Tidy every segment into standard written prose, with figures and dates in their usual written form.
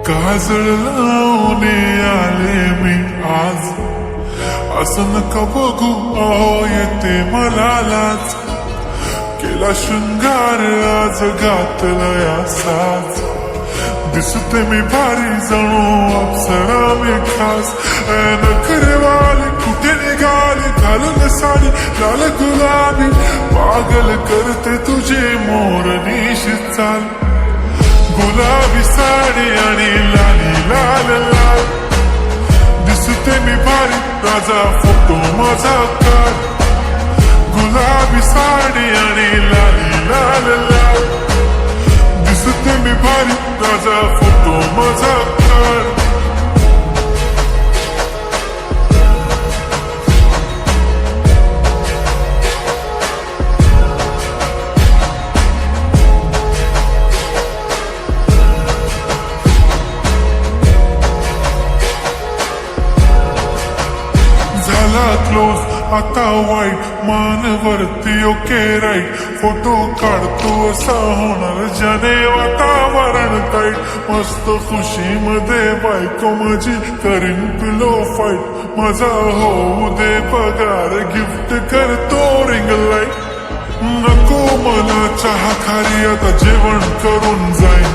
काजळ लावून आले मी आज, असं नका बघू अहो येते मला लाज. केला शृंगार आज घातला साज, दिसते मी भारी जणू अप्सरा मी खास. नखरेवाली कुठे निघाली घालून साडी लाल गुलाबी, पागल करते तुझे मोरनीशी चाल. गुलाबी साडी आणि लाली लाल लाल, दिसते मी भारी राजा फोटो माझा काढ. गुलाबी साडी आणि लाली लाल लाल, दिसते मी भारी राजा फोटो माझा काढ. क्लोज आता वाईट मानवरती ओके राईट, फोटो काढतो असा होणार ज्याने वातावरण टाईट. मस्त खुशी मध्ये बायको माझी करीन पिलो फाईट, माझा होऊ दे पगार गिफ्ट करतो रिंग लाईट. नको मला चहा खारी आता जेवण करून जाईन,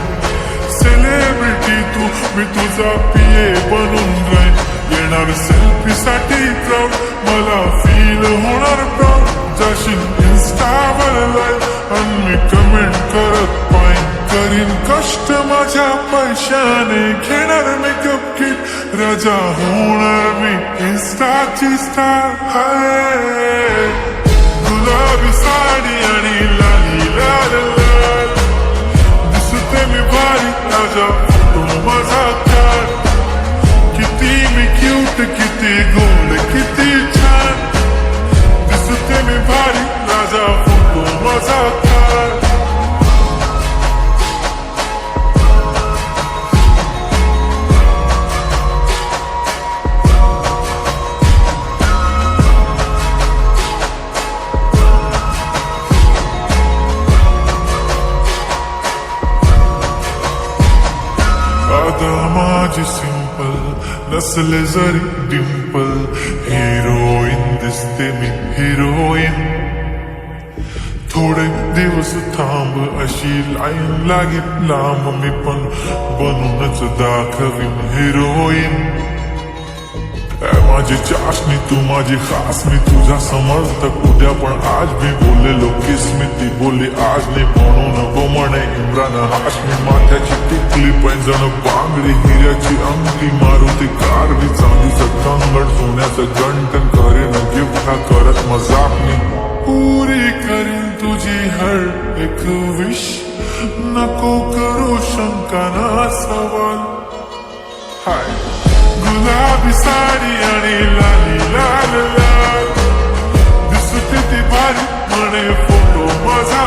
सेलिब्रिटी तू मी तुझा पिये बनून राहीन. येणार सेल्फी साठी क्राऊड मला फील होणार प्राऊड, जाशील इन्स्टावर लाईव्ह आणि मी कमेंट करत पाईन. करीन कष्ट माझ्या पैशाने घेणार मेकअप किट, राजा होणार मी इन्स्टाची स्टार. हाय गुलाबी साडी आणि लाली लाल लाल, दिसते मी भारी राजा फोटो माझा काढ. किती मी क्यूट किती गोड किती छान, दिसते मी भारी राजा फोटो माझा काढ. आता माझी सिंपल नसले जरी डिंपल, हिरोईन दिसते मी हिरोईन. थोडे दिवस थांब अशी लाईन लागेल लांब, मी पण बनूनच दाखवीन हिरोईन. माझी चाशनी तू माझी खास, मी तुझा समर्थक उद्या पण आज मी बोललेलो किस्मी. ती बोलली आज नाही म्हणून गो म्हणे इम्रान हाशमी. माथ्याची टिकली पैंजण बांगडी हिऱ्याची अंगठी, मारुती कारवी चांदीचं कंगण सोन्याचं गंटन. करेन गिफ्ट हा करत मजाक मी, पुरी करीन तुझी हर एक विश. नको करू शंका ना सवाल. हाय गुलाबी साडी आणि लाली लाल लाल, दिसते ती भारी म्हणे फोटो माझा.